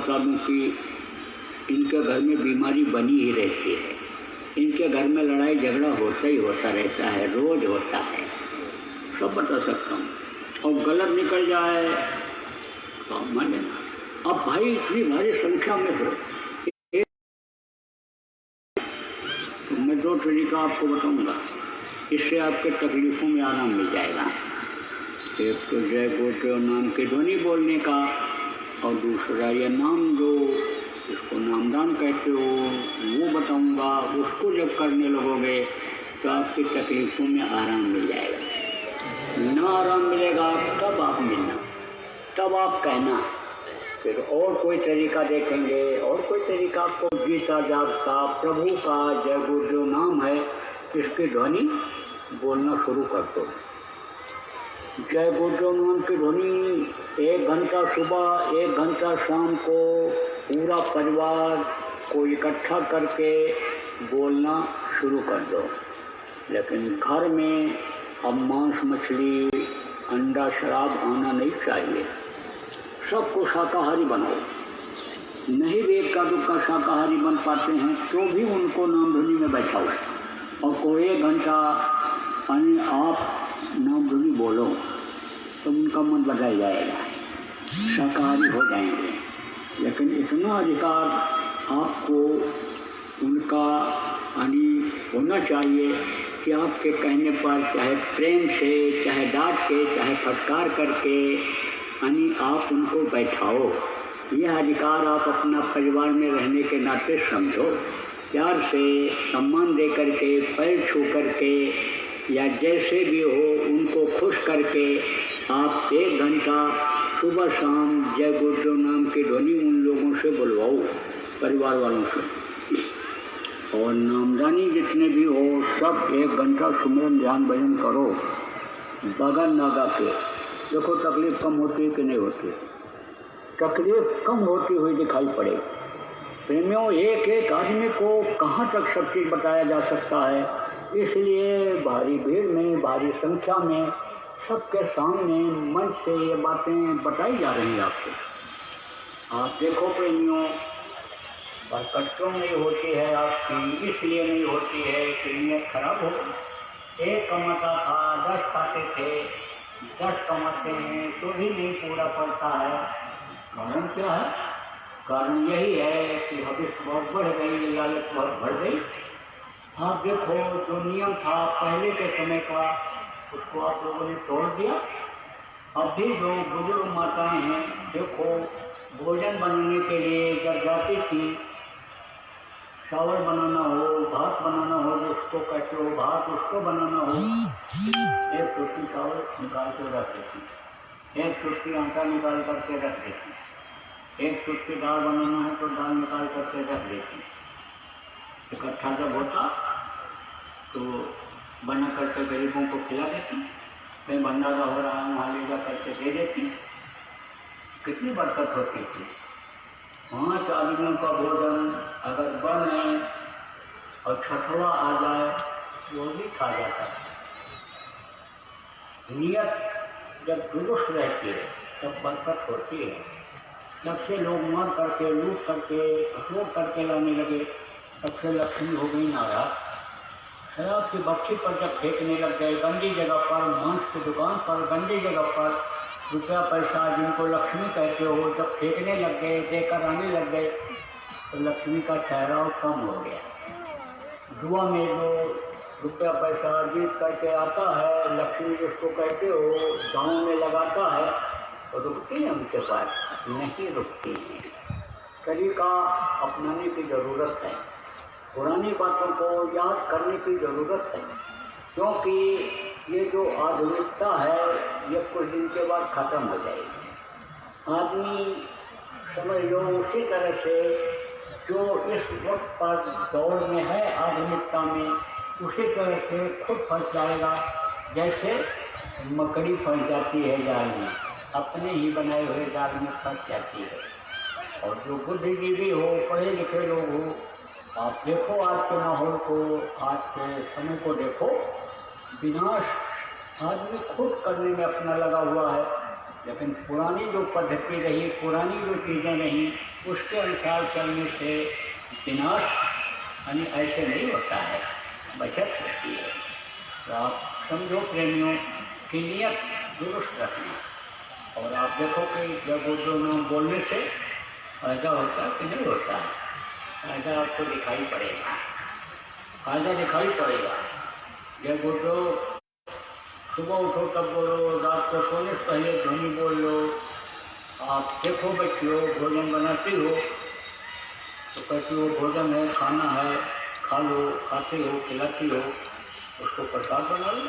सालों की इनके घर में बीमारी बनी ही रहती है, इनके घर में लड़ाई झगड़ा होता ही होता रहता है, रोज होता है, सब बता सकता हूँ। और गलत निकल जाए तो आप मान लेना। अब भाई इतनी भारी संख्या में हो, तो मैं दो तरीका आपको बताऊंगा, इससे आपके तकलीफों में आराम मिल जाएगा। एक तो जय गुरुदेव नाम की ध्वनि बोलने का, और दूसरा ये नाम जो इसको नामदान कहते हो वो बताऊंगा। उसको जब करने लगोगे तो आपकी तकलीफों में आराम मिल जाएगा। ना आराम मिलेगा तब आप मिलना, तब आप कहना, फिर और कोई तरीका देखेंगे, और कोई तरीका आपको गीता जाप का, प्रभु का जय गुरुदेव नाम है, इसकी ध्वनि बोलना शुरू कर दो। जय गुरुदेव नाम की ध्वनि 1 घंटा सुबह 1 घंटा शाम को पूरा परिवार को इकट्ठा करके बोलना शुरू कर दो। लेकिन घर में अब मांस मछली अंडा शराब आना नहीं चाहिए, सबको शाकाहारी बनाओ। नहीं भी एक का दुक्का शाकाहारी बन पाते हैं तो भी उनको नाम ध्वनि में बैठाओ, और कोई 1 घंटा आप नाम ध्वनि बोलो तो उनका मन बदल जाएगा, शाकाहारी हो जाएंगे। लेकिन इतना अधिकार आपको उनका होना चाहिए कि आपके कहने पर चाहे प्रेम से, चाहे डांट के, चाहे फटकार करके आप उनको बैठाओ। यह अधिकार आप अपना परिवार में रहने के नाते समझो। प्यार से, सम्मान दे करके, पैर छू करके या जैसे भी हो उनको खुश करके आप 1 घंटा सुबह शाम जय गुरुदेव नाम की ध्वनि उन लोगों से बुलवाओ, परिवार वालों से। और नामदानी जितने भी हो सब 1 घंटा सुमिरन ध्यान भजन करो बगैर नागा के। देखो तकलीफ कम होती है कि नहीं होती, तकलीफ कम होती हुई दिखाई पड़े। प्रेमियों, एक एक आदमी को कहाँ तक सब चीज़ बताया जा सकता है, इसलिए भारी भीड़ में, भारी संख्या में, सबके सामने मंच से ये बातें बताई जा रही हैं आपको। आप देखो प्रेमियों, बरकत क्यों नहीं होती है आपकी, इसलिए नहीं होती है कि नीयत खराब हो। 1 कमाता था, 10 खाते थे, 10 कमाते हैं तो भी नहीं पूरा पड़ता है। कारण क्या है? कारण यही है कि हविस बहुत बढ़ गई, लालच बहुत बढ़ गई। आप देखो जो नियम था पहले के समय का, उसको आप लोगों ने तोड़ दिया। अब भी जो बुजुर्ग माताएं हैं, देखो भोजन बनाने के लिए जब जाती थी, चावल बनाना हो, भात बनाना हो, उसको कहते हो भात, उसको बनाना हो, 1 चुटकी चावल निकाल कर रख देती, 1 चुटकी आटा निकाल करके रख देती, 1 चुटकी दाल बनाना है तो दाल निकाल करके रख देती। इकट्ठा जब होता तो बना करके गरीबों को खिला देती, कहीं भंडारा हो रहा है वहाँ ले जा करके दे देती। कितनी बरकत होती थी। 5 आदमियों का भोजन अगर बने और छठवा आ जाए वो भी खा जाता। नियत जब दुरुस्त रहती है तब बरकत होती है। जब से लोग मार करके, लूट करके, अपलोड करके लाने लगे, तब से लक्ष्मी हो गई नाराज। शराब की बच्ची पर जब फेंकने लग गए, गंदी जगह पर, मांस की दुकान पर, गंदी जगह पर रुपया पैसा जिनको लक्ष्मी कहते हो जब फेंकने लग गए, देकर आने लग गए, तो लक्ष्मी का ठहराव कम हो गया। जुआ में जो रुपया पैसा जीत करके आता है, लक्ष्मी जिसको कहते हो गाँव में लगाता है, तो रुकती है उनके पास? नहीं रुकती है। तरीका अपनाने की ज़रूरत है, पुरानी बातों को याद करने की ज़रूरत है, क्योंकि ये जो आधुनिकता है ये कुछ दिन के बाद ख़त्म हो जाएगी। आदमी समझ लो उसी तरह से जो इस वक्त पर दौर में है आधुनिकता में, उसी तरह से खुद फंस जाएगा, जैसे मकड़ी फंस जाती है जाल में, अपने ही बनाए हुए जाल में फंस जाती है। और जो बुद्धिजीवी हो, पढ़े लिखे लोग हो, आप देखो आज के माहौल को, आज के समय को देखो, विनाश आदमी खुद करने में अपना लगा हुआ है। लेकिन पुरानी जो पद्धति रही, पुरानी जो चीज़ें रहीं, उसके अनुसार चलने से विनाश यानी ऐसे नहीं होता है, बचत होती है। तो आप समझो प्रेमियों की नियत दुरुस्त रखना। और आप देखो कि जब वो दोनों बोलने से फायदा होता है कि नहीं होता है, फायदा आपको दिखाई पड़ेगा, फायदा दिखाई पड़ेगा। जब वो जो सुबह उठो तब बोलो, रात को सोने से पहले ध्वनि बोल लो। आप देखो बच्चियों भोजन बनाती हो तो कहती हो भोजन है, खाना है, खा लो, खाते हो, खिलाती हो, उसको प्रसाद बना लो।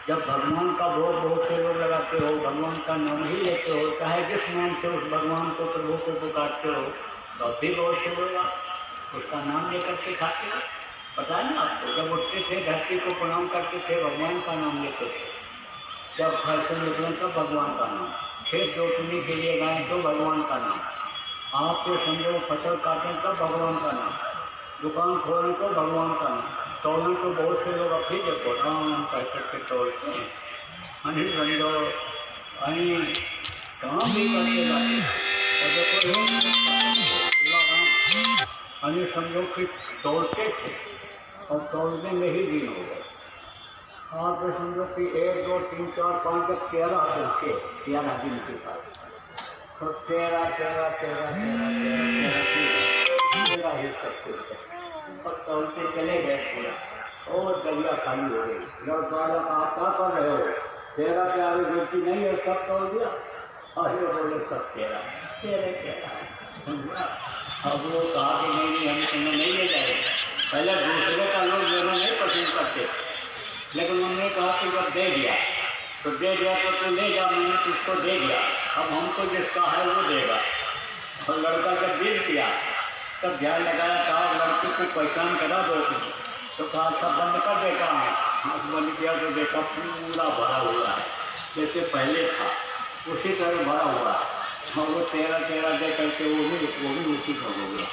जब भगवान का भोग बहुत से लोग लगाते हो, भगवान का नाम ही लेते हो, चाहे जिस नाम से उस भगवान को प्रभु को पुकारते हो, तो भी बहुत से लोग उसका नाम लेकर के खाते हो। पता है ना आपको, जब उठते थे धरती को प्रणाम करते थे, भगवान का नाम लेते थे। जब घर से निकलें तो भगवान का नाम, खेत जोतने के लिए गए तो भगवान का नाम, आपके समझो फसल काटें तो भगवान का नाम, दुकान खोलें तो भगवान का नाम, तोड़ने तो बहुत से लोग अभी देखो राम पैसे के तोड़ते हैं, अनिल बंदो अनिल काम भी करते जाते। और देखो अनिल समझो कि तोड़ते थे और तोड़ने में ही दिन हो गए। आप समझो कि 1 2 3 4 5 13 के 13 दिन के साथ, तो 13 ही सकते और तोड़ते चले गए पूरा, और दरिया खाली हो गई। लौट वाला आप क्या कर रहे हो, 13 के आगे गिनती नहीं है, सब तोड़ दिया। अरे बोले सब 13 अब वो कहा कि नहीं हम तुम्हें नहीं ले जाएंगे। पहले दूसरे का लोग लेना नहीं पसंद करते, लेकिन उन्होंने कहा कि जब दे दिया तो दे दिया तो ले जा, मैंने तुझको दे दिया, अब हमको जिसका है वो देगा। और लड़का जब दिल किया तब ध्यान लगाया, कहा लड़के को पहचान करा दो, तो कहा सब बंद कर देता हूँ। हाथ बंद किया तो देखा पूरा भरा हुआ है, जैसे पहले था उसी तरह भरा हुआ है। और वो 13 दे करके वो भी उसी का हो गया।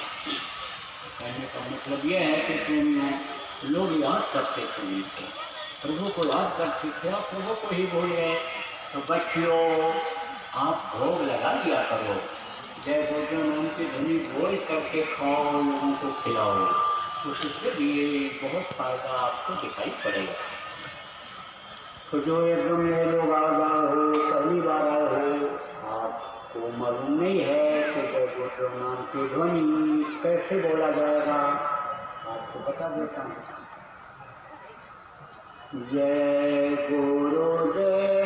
कहने का मतलब ये है कि प्रेमियों लोग याद करते थे, प्रभु को याद करते थे, आप प्रभु को ही भूले। तो बच्चियों आप भोग लगा दिया करो, जय भोजन नाम की ध्वनि बोल करके खाओ, लोगों को खिलाओ, उसके लिए बहुत फायदा आपको दिखाई पड़ेगा। तो जो एकदम नए लोग आ गए हो, पहली बार आए हो, आपको मालूम नहीं है कि जय भोजन नाम की ध्वनि कैसे बोला जाएगा, आपको बता देता हूँ। जय गुरुदेव,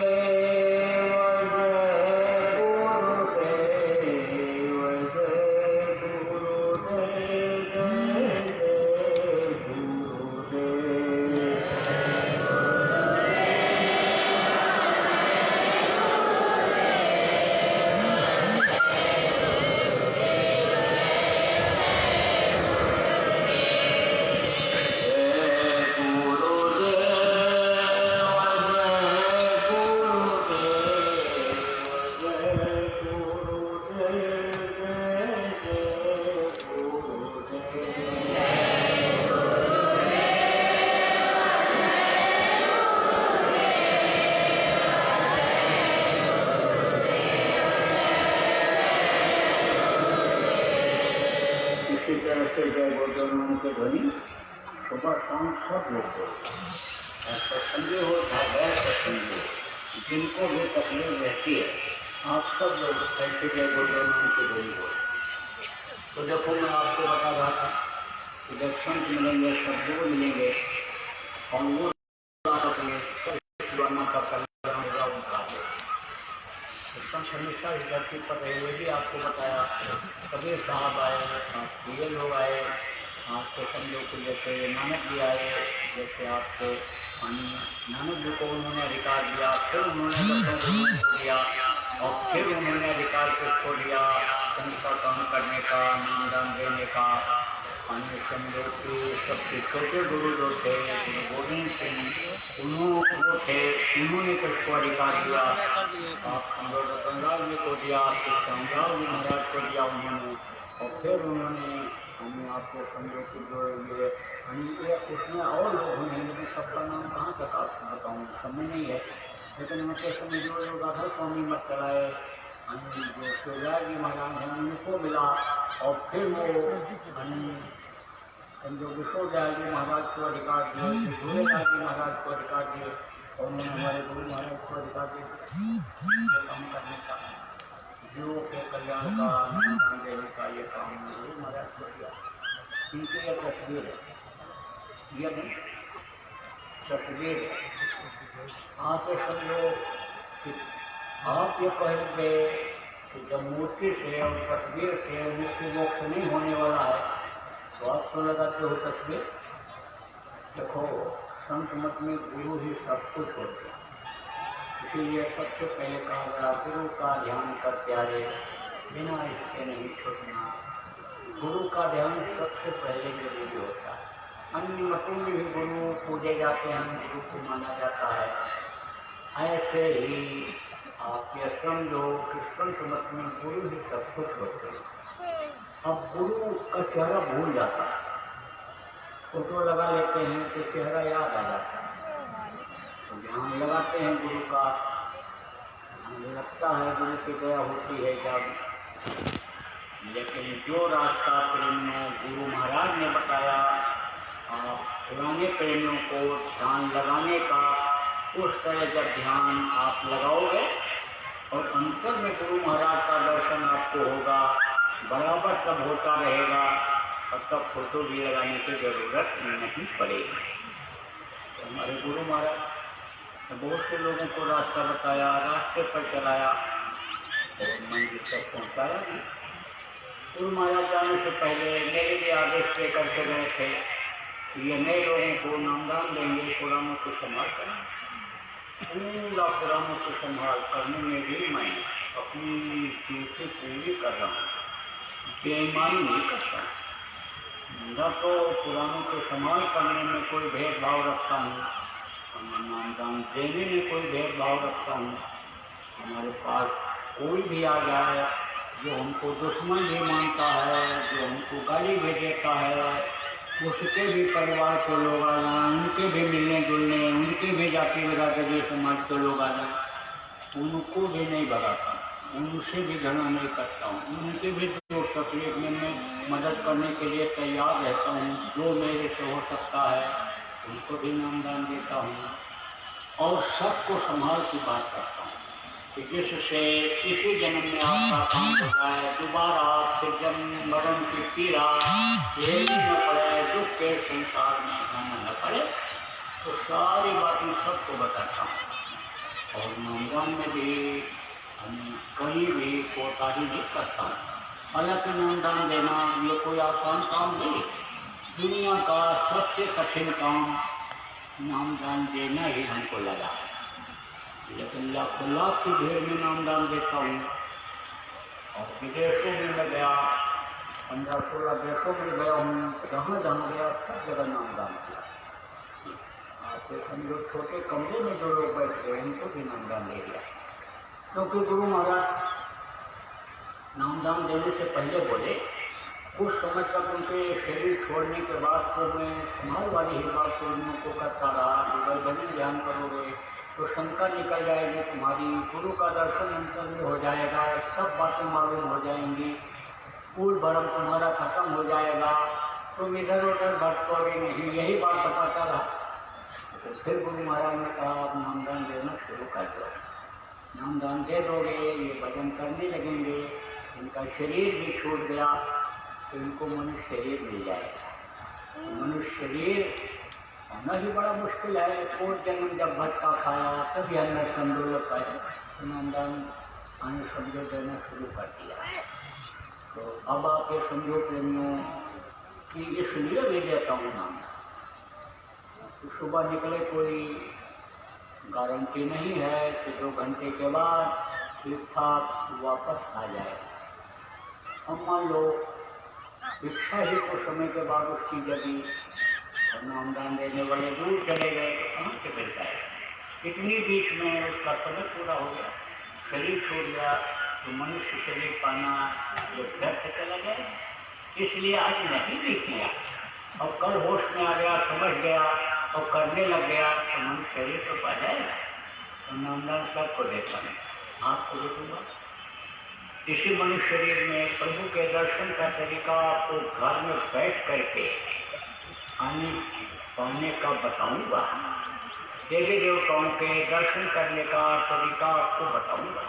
के ध्वनि सुबह शाम सब लोग सत्संगी हो या गैर सत्संगी हो, जिनको भी तकलीफ रहती है, आप सब लोग कैसे जय भोजन नाम की ध्वनि हो। तो देखो मैं आपको बता रहा था कि जब संत मिलेंगे, सदगुरु मिलेंगे और वो का कल्याण होगा उनका। संत हमेशा इस धरती पर रहे, ये भी आपको बताया। कबीर साहब आए, ये लोग आए, आपको समझो कि जैसे नानक जी आए, जैसे आपको नानक जी को उन्होंने अधिकार दिया, फिर उन्होंने बच्चों को दिया और फिर उन्होंने अधिकार किसको दिया, उनका काम करने का, नामदान देने का। समझो कि सबसे छोटे गुरु जो थे गुरु गोविंद सिंह, उन्होंने थे, उन्होंने किसको अधिकार दिया, आप समझो रतनलाल जी को दिया, फिर श्यामलाल जी महाराज को दिया उन्होंने, और फिर उन्होंने हमें आपको समझो कि जो ये उसमें और लोग हैं, लेकिन सबका नाम कहाँ तक आपको बताऊँ, समय नहीं है। लेकिन उनके समय जो लोग अधर स्वामी मत चलाए, जो शिवराज जी महाराज हैं उनको मिला, और फिर वो जो विश्वदयाल जी महाराज को अधिकार दिए, झूलेलाल जी महाराज को अधिकार दिए, और उन्होंने हमारे गुरु महाराज को अधिकार दिए ये काम करने का, जीवों के कल्याण का, अनुदान देने का ये काम गुरु महाराज को दिया। इनकी यह तस्वीर है, यह नहीं तस्वीर है। आप ये समझो कि आप ये कहेंगे कि जब मूर्ति से और तस्वीर से मुक्ति मोक्ष नहीं होने वाला है, तो आप तो लगाते हो तस्वीर। देखो संत मत में गुरु ही सब कुछ होते हैं, इसीलिए सबसे पहले कहा गया गुरु का ध्यान कर प्यारे, बिना इसके नहीं छूटना। गुरु का ध्यान सबसे पहले जरूरी होता है। अन्य मतों में भी गुरु पूजे जाते हैं, गुरु को माना जाता है। ऐसे ही आप ये समझो कि संत मत में गुरु ही सब कुछ होते हैं। अब गुरु का चेहरा भूल जाता है, फोटो लगा लेते हैं तो चेहरा याद आ जाता है, तो ध्यान लगाते हैं गुरु का, हमें लगता है गुरु की दया होती है जब। लेकिन जो रास्ता प्रेमियों गुरु महाराज ने बताया, आप पुराने प्रेमियों को ध्यान लगाने का, उस तरह जब ध्यान आप लगाओगे और अंतर में गुरु महाराज का दर्शन आपको होगा, बराबर तब होता रहेगा, और तब फोटो भी लगाने की जरूरत नहीं पड़ेगी। तो हमारे गुरु महाराज ने बहुत से लोगों को रास्ता बताया, रास्ते पर चलाया और मंदिर तक पहुँचाया भी। गुरु महाराज जाने से पहले मेरे भी आदेश लेकर के गए थे कि ये नए लोगों को नामदान देंगे, पुरानों को संभाल करें। पूरा पुरानों को संभाल करने में भी मैं अपनी ड्यूटी पूरी कर रहा हूँ, बेईमानी नहीं करता। न तो पुरानों को संभाल करने में कोई भेदभाव रखता हूँ, नामदान देने में कोई भेदभाव रखता हूँ। हमारे पास कोई भी आ जाए जो हमको दुश्मन भी मानता है, जो हमको गाली भी देता है, उसके भी परिवार के लोग आ जाए, उनके भी मिलने जुलने, उनके भी जाति बिरादरी समाज के लोग आ जाए, उनको भी नहीं भगाता, उनसे भी घृणा नहीं करता हूँ, उनके भी जो तकलीफ में मैं मदद करने के लिए तैयार रहता हूँ। जो मेरे से हो सकता है उनको भी नामदान देता हूँ, और सबको संभाल की बात करता हूँ कि जिससे इसी जन्म में आपका काम हो जाए, दोबारा आपसे जन्म मरण की पीड़ा झेलनी न पड़े, दुख के संसार में आना न पड़े। तो सारी बातें सबको बताता हूँ, और नामदान में भी कहीं भी कोताही नहीं करता हूँ। हालांकि नामदान देना ये कोई आसान काम नहीं, दुनिया का सबसे कठिन काम नामदान देना ही हमको लगा, लेकिन लाखों लाख की भीड़ में नामदान देता हूँ। और विदेशों में मैं गया, 15-16 देशों में गया हूँ, जहाँ जहाँ गया सब जगह नामदान किया। आपके समझो छोटे कमरे में जो लोग बैठ गए उनको भी नामदान दे दिया, क्योंकि गुरु महाराज नामदान देने से पहले बोले कुछ समय तक उनके शरीर छोड़ने के बाद तो मैं संभाल वाली ही बात को करता रहा कि भाई बड़ी ध्यान करोगे तो शंका निकल जाएगी तुम्हारी, गुरु का दर्शन अंतर में हो जाएगा, सब बातें मालूम हो जाएंगी, कूल भरम तुम्हारा खत्म हो जाएगा, तुम इधर उधर भटकोगे नहीं, यही बात बताता रहा। तो फिर गुरु महाराज ने कहा आप नामदान देना शुरू कर दो, नामदान दे दोगे, ये भजन करने लगेंगे, इनका शरीर भी छूट गया तो इनको मनुष्य शरीर मिल जाएगा। मनुष्य शरीर होना ही बड़ा मुश्किल है, कोई जन्म जब भटका खाया तभी अंदर संदोलक आया, तो नामदान आने समझो देना शुरू कर दिया। तो अब आप ये समझो प्रेमियों कि इसलिए भी देता हूँ नाम, तो सुबह निकले कोई गारंटी नहीं है कि 2 घंटे के बाद ठीक ठाक वापस आ जाए। हम मान लो इच्छा ही कुछ समय के बाद उसकी जगी और नामदान देने वाले दूर चले गए तो कहाँ से मिलता है। इतनी बीच में उसका समय पूरा हो गया, शरीर छूट गया, तो मनुष्य शरीर पाना जो व्यर्थ चला गया। इसलिए आज नहीं भी किया और कल होश में आ गया, समझ गया और करने लग गया तो मनुष्य शरीर तो पा जाएगा। नंदन सबको देता है, आपको देखूंगा। इसी मनुष्य शरीर में प्रभु के दर्शन का तरीका आपको घर में बैठ करके आने पाने का बताऊंगा। देवी देवताओं के दर्शन करने का तरीका आपको बताऊंगा।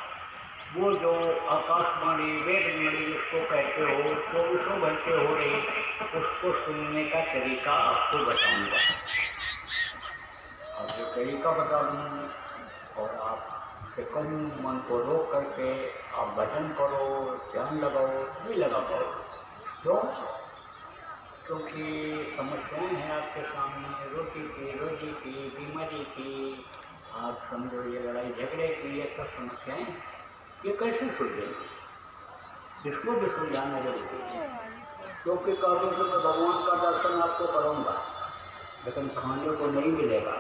वो जो आकाशवाणी वेदमणि जिसको कहते हो, 24 घंटे हो रही, उसको सुनने का तरीका आपको बताऊंगा। अब ये तरीका बता दूँ और आप कहूँ मन को रोक करके आप भजन करो, ध्यान लगाओ, नहीं लगा पाओ। क्यों? क्योंकि समस्याएं हैं आपके सामने, रोटी की, बीमारी की, आप समझो ये लड़ाई झगड़े की, ये सब समस्याएं, ये कैसे सुलझेंगी? इसको भी सुलझाना जरूरी है। क्योंकि कभी तो मैं भगवान का दर्शन आपको करूँगा, लेकिन खाने को नहीं मिलेगा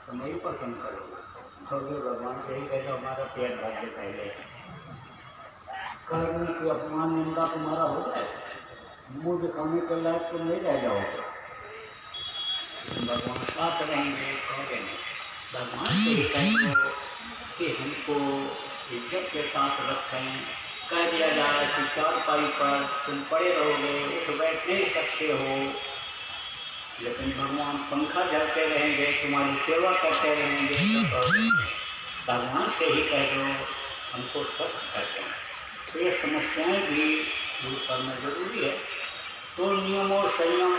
तो नहीं पसंद करोगे। तो भगवान से ही कहते हमारा पेट भर के पहले कर्म की अपमान निंदा तुम्हारा हो जाए, मुँह दिखाने के लायक तुम नहीं रह जाओगे। भगवान साथ रहेंगे, कहोगे नहीं। भगवान से ही कहेंगे कि हमको इज्जत के साथ रखें। कह दिया जाए कि चारपाई पर तुम पड़े रहोगे, उठ बैठ नहीं सकते हो, लेकिन भगवान पंखा झलते रहेंगे, तुम्हारी सेवा करते रहेंगे, तो भगवान से ही कह दो हमको स्वस्थ करते हैं। तो ये समस्याएं भी दूर करना जरूरी है। तो नियम और संयम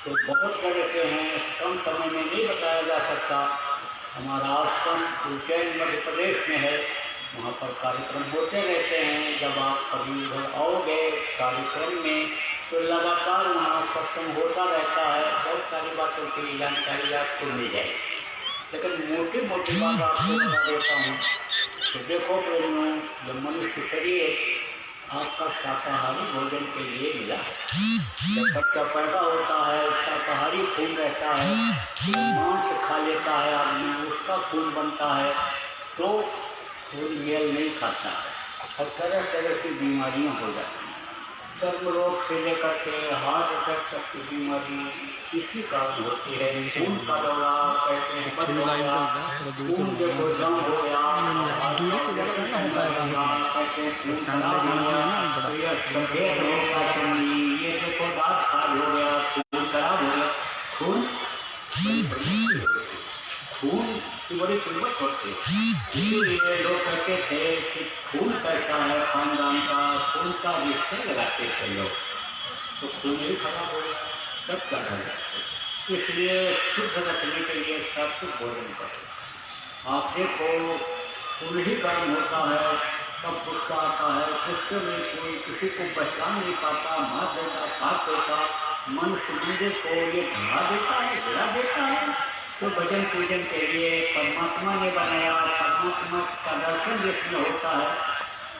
तो बहुत तरह के हैं, कम समय में नहीं बताया जा सकता। हमारा आश्रम उज्जैन मध्य प्रदेश में है, वहाँ पर कार्यक्रम होते रहते हैं। जब आप कभी उधर आओगे कार्यक्रम में तो लगातार वहाँ सत्संग होता रहता है, बहुत सारी बातों की जानकारी आपको मिल जाएगी। लेकिन मोटी मोटी बात आपको बता देता हूँ। तो देखो प्रेमियों, जब मनुष्य शरीर आपका शाकाहारी भोजन के लिए मिला है, जब बच्चा पैदा होता है शाकाहारी खून रहता है, मांस खा लेता है आदमी, उसका खून बनता है, तो खून मेल नहीं खाता है और तरह तरह की बीमारियाँ हो जाती हैं। सर्व रोग से लेकर के हार्ट अटैक तक की बीमारी इसी कारण होती है। खून का दौरा कहते हैं, खून जब जाम हो गया, दूरी से ज़्यादा नहीं हो पाएगा, कहते हैं खून खराब हो गया, तो यह सफेद हो गया, ये देखो दांत खराब हो गया, खून खराब हो गया। खून की बड़ी कीमत होती है। इसीलिए लोग कहते थे कि खून कैसा है खानदान का, खून का रिश्ते लगाते थे लोग, तो खून ही खराब हो गया, सब क्या है। इसलिए शुद्ध रखने के लिए सात्विक भोजन करो। आप देखो खून ही गर्म होता है, सब गुस्सा आता है, गुस्से में कोई किसी को पहचान नहीं पाता, मार देता, काट देता, मनुष्य मंदिर को ये ढंगा देता है, गिरा देता है। तो भजन पूजन के लिए परमात्मा ने बनाया, परमात्मा का दर्शन जिसमें होता है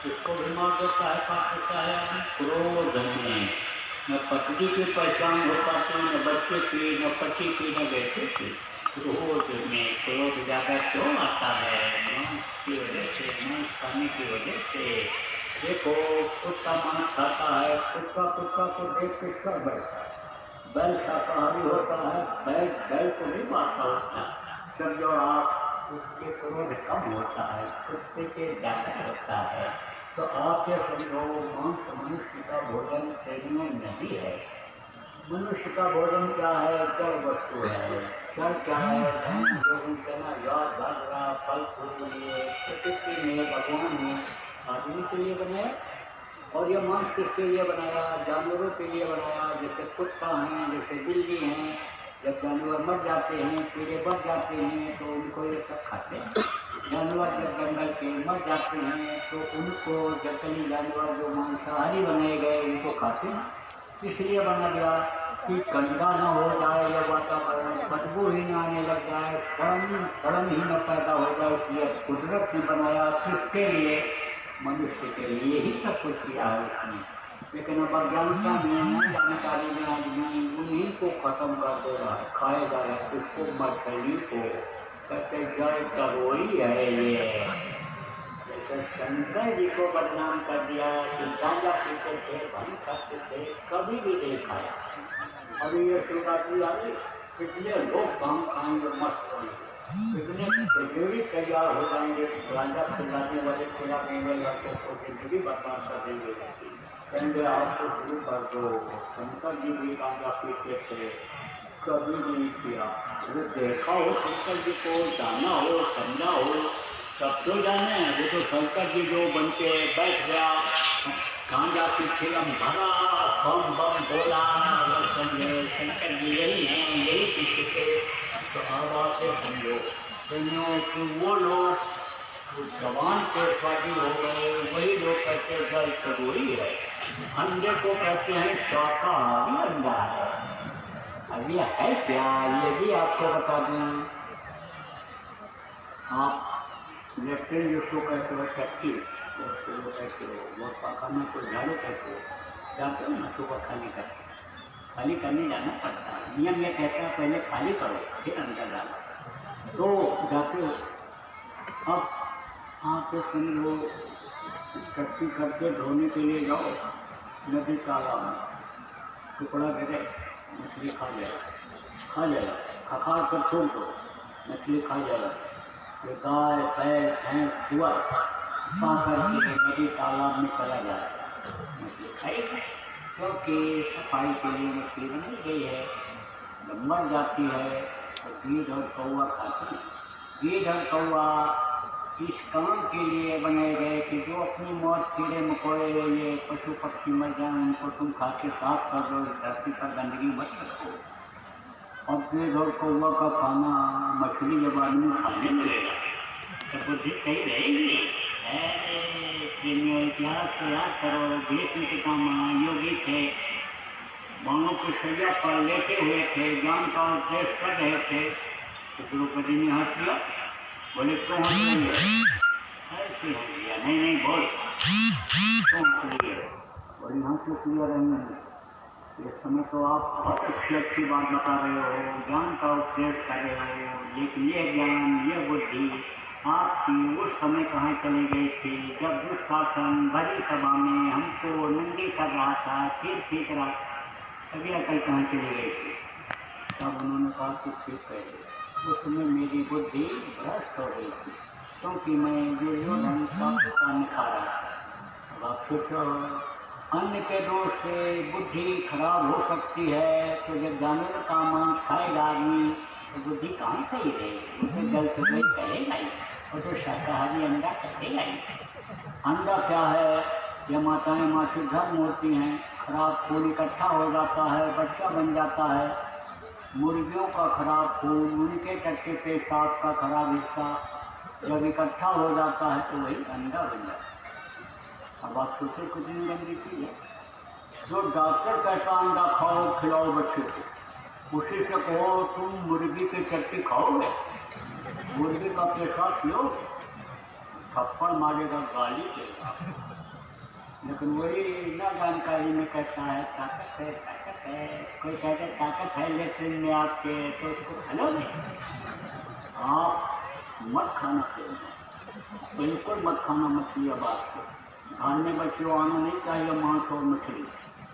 उसको भी मार देता है, काट देता है। क्रोध में न पत्नी की पहचान हो पाती, न बच्चे की, न पति की, न बेटे की। क्रोध में क्रोध ज़्यादा क्यों आता है? मांस की वजह से, मांस खाने की वजह से। देखो कुत्ता मांस खाता है, कुत्ता को देख के कर बैठता है। बैल शाकाहारी होता है, बैल को नहीं मारता होता। जब जो आप उसके क्रोध कम होता है, कुत्ते के ज़्यादा होता है, तो आप ये समझो मांस मनुष्य का भोजन शरीर में नहीं है। मनुष्य का भोजन क्या है? जड़ वस्तु है। जड़ क्या है? गेहूँ, चना, ज्वार, बाजरा, फल फूल, ये प्रकृति ने, भगवान ने आदमी के लिए बनाया। और ये मांस किसके लिए बनाया? जानवरों के लिए बनाया। जैसे कुत्ता हैं, जैसे बिल्ली हैं, जब जानवर मर जाते हैं, कीड़े बढ़ जाते हैं, तो उनको ये सब खाते हैं। जानवर जब जंगल के मर जाते हैं तो उनको जंगली जानवर जो मांसाहारी बनाए गए उनको खाते हैं। इसलिए बना दिया कि गंदा न हो जाए यह वातावरण, बदबू ही न आने लग जाए, सड़न ही न पैदा हो जाए। इसलिए कुदरत ने बनाया किसके लिए? मनुष्य के लिए ही सब कुछ किया है उसने। लेकिन अब अज्ञानता में, जानकारी में आदमी उन्हीं को खत्म कर दे रहा है, खाए जा रहा है। किसको? मछली को। कहते जय करोड़ी है ये। जैसे शंकर जी को बदनाम कर दिया कि गांजा पीते थे, भांग खाते थे, कभी भी नहीं खाया। अभी ये शिवरात्रि आ गई, इसलिए लोग भांग खाएंगे, मस्त होंगे। इतने प्रदेवी तैयार हो जाएंगे, राजा खिलाने वाले खिला देंगे, लड़कों को जिंदगी बर्बाद कर देंगे। कहेंगे आपको शुरू कर दो। शंकर जी भी गांजा पीते थे, कभी नहीं किया। वो देखा हो शंकर जी को, जाना हो, समझा हो, सब तो जाने। वो तो शंकर जी जो बन के बैठ गया, गांजा की फिल्म भरा, बम बम बोला, समझे शंकर जी यही हैं, यही पीछे थे। तो अब आपसे समझो कि वो लोग जवान के स्वादी हो गए, वही लोग कहते हैं तो वही है। अंडे को कहते हैं शाकाहारी अंडा है। अब ये है क्या, ये भी आपको बता दें। आप लेफ्टिन जिसको कहते हो शक्ति, उसको कहते हो, वो पकाना को झाड़ू कहते हो, जाते हो ना सुबह खाली करने जाना पड़ता है। नियम ये कहता है पहले खाली करो फिर अंदर डालो, तो जाते हो। अब आपके समझो शक्ति करके धोने के लिए जाओ नदी तालाब में, टुकड़ा गिरे, मछली खा जाएगा, खखार कर छोड़ दो, मछली खा जाएगा। गाय भैंस भैंस सुअर पाकर के नदी तालाब में चला जाए, मछली खाएगी, क्योंकि सफाई के लिए मछली बनाई गई है। जब मर जाती है तो गीध और कौवा खाती है। गीध और कौवा इस काम के लिए बनाए गए कि जो अपनी मौत कीड़े मकोड़े ये पशु पक्षी मर जाए, उनको तुम खा के साफ कर दो, धरती पर गंदगी मत रखो। और गीध और कौवा का खाना मछली जब आदमी खाने लगेगा तो बुद्धि सही रहेगी। इतिहास को याद करो, भीष्म पितामह योगी थे, बाणों की सजा पर लेटे हुए थे, ज्ञान का उपदेश कर रहे थे, तो द्रौपदी ने हंस लिया, बोले क्यों हंस रही है? ऐसे हंस लिया, नहीं बोल क्यों हंस रही है? बोली हंस लिया रहेंगे, इस समय तो आप बहुत अच्छी बात बता रहे हो, ज्ञान का उपदेश कर रहे हो, लेकिन ये ज्ञान ये बुद्धि आपकी उस समय कहाँ चली गई थी जब दुशासन बड़ी सभा में हमको नंगी कर रहा था, फिर ठीक रहा, तभी अकल कहाँ चली गई थी? तब उन्होंने कहा कि ठीक है, उसमें मेरी बुद्धि भ्रष्ट हो गई थी, क्योंकि मैं दुर्योधन का पिता खा रहा था। अब आप सोचो, अन्न के दोष से बुद्धि खराब हो सकती है, तो जब जानवर का मांस खाएगा आदमी तो बुद्धि कहाँ सही रहेगी? उसे जल तो नहीं कहेगा ही, और तो शाकाहारी अंडा कहेगा ही। अंडा क्या है? ये माताएं मासिक धर्म होती हैं, खराब खून इकट्ठा हो जाता है, बच्चा बन जाता है। मुर्गियों का खराब खून, उनके टट्टे पेशाब का खराब हिस्सा जब इकट्ठा हो जाता है तो वही अंडा बन जाता है। अब आप सोचो कितनी गंदी चीज़ है। जो डॉक्टर कहता अंडा खाओ खिलाओ बच्चे को, उसी से कहो तुम मुर्गी की चट्टी खाओगे, मुर्गी का पेशाब पियो, थप्पड़ मारेगा, गाली देगा। लेकिन वही ना जानकारी में कहता है ताकत है ताकत है, कोई कहता है ताकत है लेकिन में आपके, तो उसको खिलाओगे? आप मत खाना चाहिए, बिल्कुल मत खाना मछली। अब आपको घर में बच्चों आना नहीं चाहिए मांस और मछली,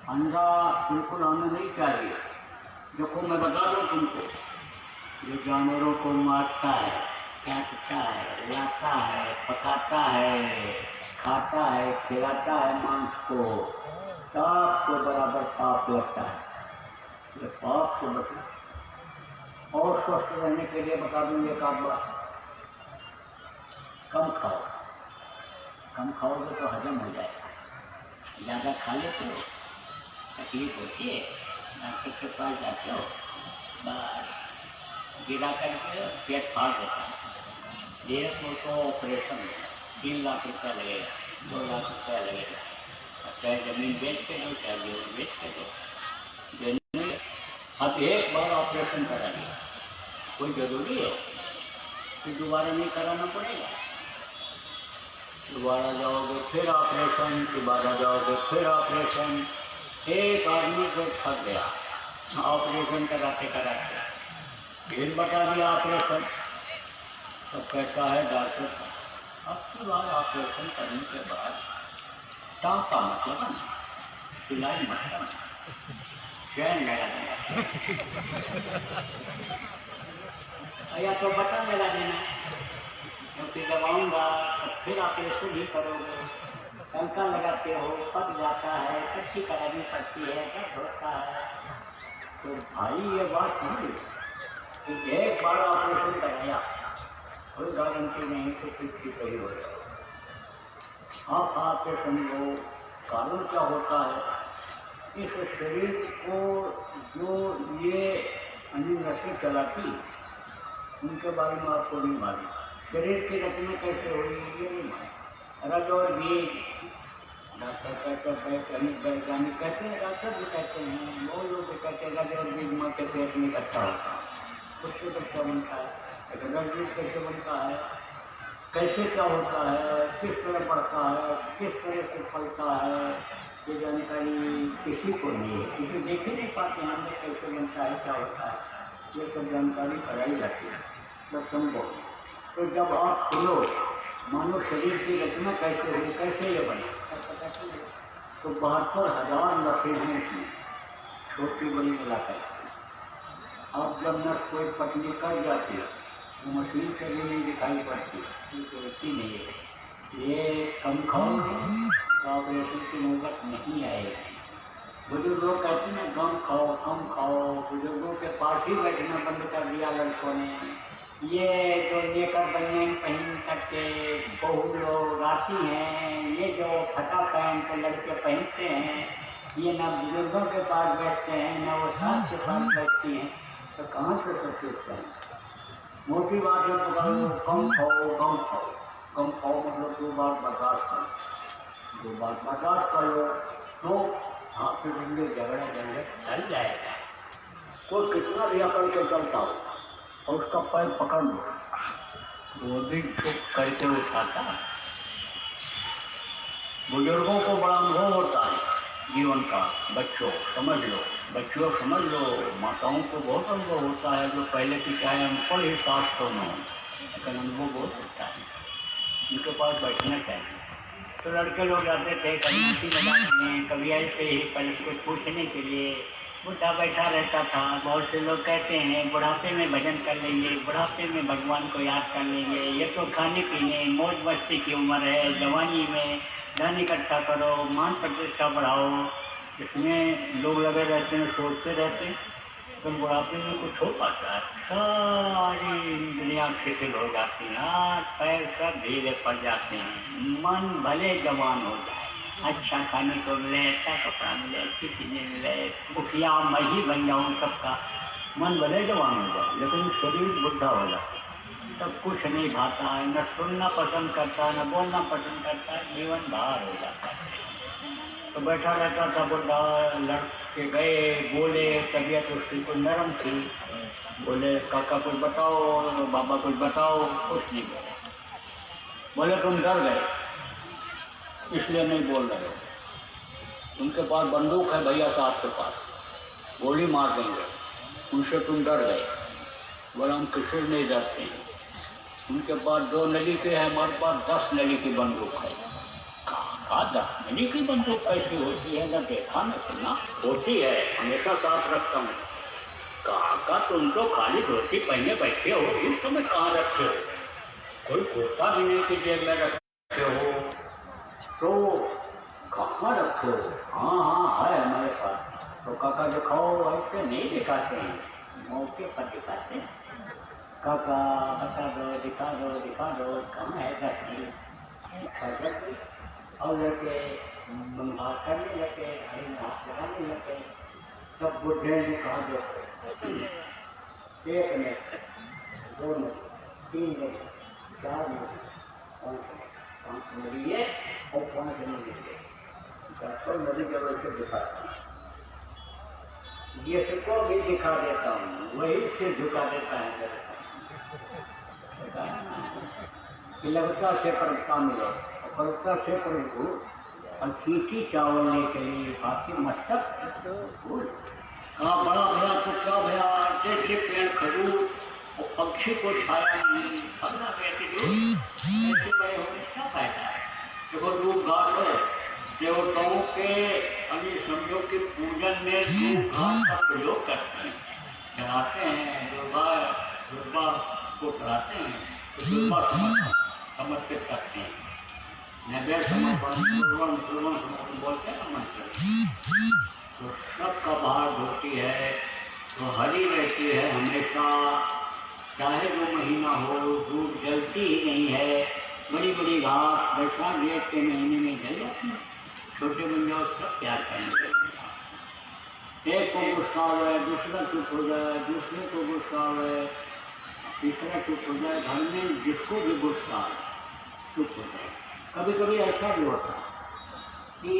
अंडा बिल्कुल आना नहीं चाहिए। देखो मैं बता दूँ तुमको, ये जानवरों को मारता है, काटता है, लाता है, पकाता है, खाता है, खिलाता है मांस को, सबको बराबर पाप लगता है। ये पाप से बचो। और स्वस्थ रहने के लिए बता दूँ एक आध बात, कम खाओगे तो हजम हो जाएगा। ज़्यादा खा लेते हो तकलीफ होती है, डॉक्टर के पास जाते हो, बस गिरा करके पेट फाड़ देता है। एक तो ऑपरेशन 3 लाख रुपया लगेगा, 2 लाख रुपया लगेगा। चाहे ज़मीन बेच के दो, चाहे गेहूँ बेच के दो। अब एक बार ऑपरेशन करा लिया, कोई ज़रूरी है कि दोबारा नहीं कराना पड़ेगा? दोबारा जाओगे फिर ऑपरेशन, दोबारा जाओगे फिर ऑपरेशन। एक आदमी को थक गया ऑपरेशन कराते कराते, फिर बता दिया ऑपरेशन, तो कहता है डॉक्टर साहब अब की बार ऑपरेशन करने के बाद टाँका मत लगाना, सिलाई मत करना, चैन लगा देना। या तो बटन लगा देना, क्योंकि दबाऊंगा तो फिर आप ऐसे भी करोगे, टंका लगाते हो, पक जाता है, कच्ची करानी पड़ती है, दर्द होता है। तो भाई ये बात समझ कि एक बार ऑपरेशन कराया, कोई गारंटी नहीं कि कुछ भी सही हो जाए। आप आके समझो कारण क्या होता है। इस शरीर को जो ये नसें चलाती, उनके बारे में आपको नहीं मालूम। शरीर की रचना कैसे हुई ये नहीं मालूम। रज और बीज, डॉक्टर कहते हैं, वैज्ञानिक कहते हैं, डॉक्टर भी कहते हैं, वो लोग भी कहते हैं रज और बीज माँ के पेट में इकट्ठा होता है, उससे बच्चा बनता है। लेकिन रज बीज कैसे बनता है, कैसे क्या होता है, किस तरह बढ़ता है, किस तरह से फलता है, ये जानकारी किसी को नहीं है, किसी देख ही नहीं पाते हैं अंदर कैसे बनता है, क्या होता है। ये सब जानकारी कराई जाती है तो समझो। तो जब आप सुनो मानो शरीर की रचना कैसे हुई, कैसे ये बना, पता चले तो 72,000 नसें हैं इसमें, छोटी बड़ी मिलाकर। अब जब नस कोई पतली कर जाती है, वो मशीन से भी नहीं दिखाई पड़ती, तो ऐसी नहीं है। ये कम खाओ तो ऑपरेशन की नौबत नहीं आएगी। बुजुर्ग लोग कहते हैं कम खाओ कम खाओ, बुजुर्गों के पास ही बैठना बंद कर दिया लड़कों ने। ये जो लेकर बनियान पहन करके बहू लोग आती हैं, ये जो फटा पैंट लड़के पहनते हैं, ये ना बुजुर्गों के पास बैठते हैं ना वो सास के पास बैठती हैं, तो कहाँ से सकते हैं। मोटी बात है तो कम खाओ कम खाओ, कम खाओ मतलब 2 बार बर्दाश्त करो, 2 बार बर्दाश्त कर लो तो आपके जिंदगी झगड़ा झंझट चल जाएगा। कोई कितना भी अकड़ के चलता हो और उसका पैर पकड़ लो, वो भी चुप करके उठाता। बुजुर्गों को बड़ा अनुभव होता है जीवन का, बच्चों समझ लो, बच्चों समझ लो, माताओं को बहुत अनुभव होता है, जो पहले की चाहे अनपढ़ ही सास तो न हो, लेकिन अनुभव बहुत होता है, उनके पास बैठना चाहिए। तो लड़के लोग जाते थे कभी हंसी मजाक में, कभी ऐसे ही पहले कुछ पूछने के लिए, बुढ़ा बैठा रहता था। बहुत से लोग कहते हैं बुढ़ापे में भजन कर लेंगे, बुढ़ापे में भगवान को याद कर लेंगे, ये तो खाने पीने मौज मस्ती की उम्र है, जवानी में धन इकट्ठा करो, मान प्रतिष्ठा बढ़ाओ, इसमें लोग लगे रहते हैं, सोचते रहते हैं। तो बुढ़ापे में कुछ हो पाता है, सारी दुनिया शिथिल हो जाती है, हाथ पैर सब ढीले पड़ जाते हैं, मन भले जवान हो जाए, अच्छा खाने को मिले, अच्छा कपड़ा मिले, अच्छी चीज़ें मिले, मुखिया मैं ही बन जाऊँ सबका, मन भले जवान हो जाए, लेकिन शरीर बुढ़ा हो जाता है, सब कुछ नहीं भाता है, न सुनना पसंद करता है, न बोलना पसंद करता है, जीवन बाहर हो जाता है। तो बैठा रहता था बुढ़ा, लड़के गए बोले, तबीयत उसकी कोई नरम थी, बोले काका कुछ बताओ, बाबा कुछ बताओ, कुछ नहीं बोले। बोले तुम डर गए इसलिए नहीं बोल रहे हो, उनके पास बंदूक है भैया साहब के पास, गोली मार देंगे, उनसे तुम डर गए। बोला हम किसी नहीं डरते हैं, उनके पास 2 नली के है, हमारे पास 10 नली की बंदूक है। कहा 10 नली की बंदूक कैसी होती है, न देखा न सुना, होती है हमेशा साथ रखता हूँ। कहा तुम तो खाली धोती पहने बैठे हो, इस समय कहाँ रखे हो, कोई कुर्ता भी नहीं कि जेब में रखे हो, तो कहाँ रखे हो। हाँ हाँ है हमारे पास। तो काका दिखाओ, ऐसे नहीं दिखाते हैं, मौके पर दिखाते हैं। काका बता दो, दिखा दो, दिखा दो, कहाँ है 10 मिनट और लगे मंगा करने लगे, हाथ लगाने लगे, सब बुढ़े ने कहा दो 1 minute, 2 minute, 3 minute, 4 minute, 5 minute ये और 5 मिनट 10 मिनट जब से दिखाता हूँ, ये सबको भी दिखा देता हूँ, वही से झुका देता है लगता से परस्ता मिले, परस्ता से प्रभु और सीटी चावलने के लिए आपके मस्तक कहाँ बड़ा भया तो क्या भया, जैसे पेड़ खजूर और पक्षी को छाया नहीं, ऐसे बड़े होने क्या फायदा है। देखो दूध घाट है, देवताओं के अभी समझो कि पूजन में दूध घाट का प्रयोग करते हैं, चढ़ाते हैं, दुर्गा को चढ़ाते हैं तो दुर्बल समर्पित करते हैं। नैवेद्य समर्पण समर्पण बोलते हैं मंत्र। तो सबका बाहर होती है तो हरी रहती है हमेशा, चाहे जो महीना हो, धूप जलती ही नहीं है। बड़ी बड़ी घास बैसाख जेठ के महीने में जल जाती है। छोटे बंदे और सब प्यार करेंगे। एक को गुस्सा आए, दूसरा चुप हो जाए, दूसरे को गुस्सा आए, तीसरा चुप हो जाए। घर में जिसको भी गुस्सा आए चुप हो जाए। कभी कभी ऐसा भी होता है कि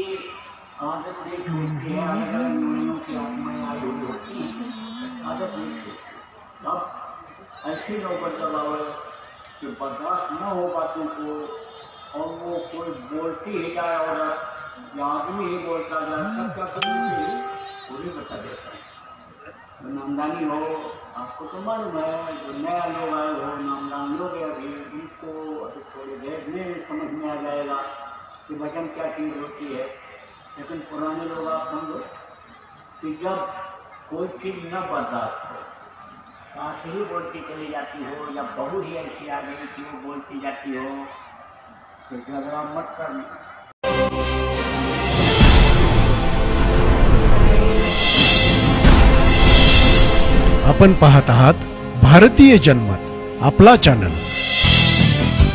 आदत नहीं छूटती है, अलग अलग निर्णयों की आत्माएं आई हुई होती हैं, आदत नहीं छूटती। अब ऐसी नौबत जब आए कि बर्दाश्त न हो बातों को और वो कोई बोलती ही जाए और आदमी ही बोलता जाए, सब क्या करेंगे पूरी बता देता है। तो नामदानी हो, आपको तो मालूम है, जो नया लोग आए हो, नामदान लोग हैं अभी, उनको थोड़ी देर में समझ में आ जाएगा कि वचन क्या चीज़ होती है। लेकिन पुराने लोग आप समझो कि जब कोई चीज़ न बर्दाश्त हो, सास ही बोलती चली जाती हो या बहू ही ऐसी आ गई कि वो बोलती जाती हो, तो झगड़ा मत करना। आपण पाहत आहात भारतीय जनमत, आपला चॅनल।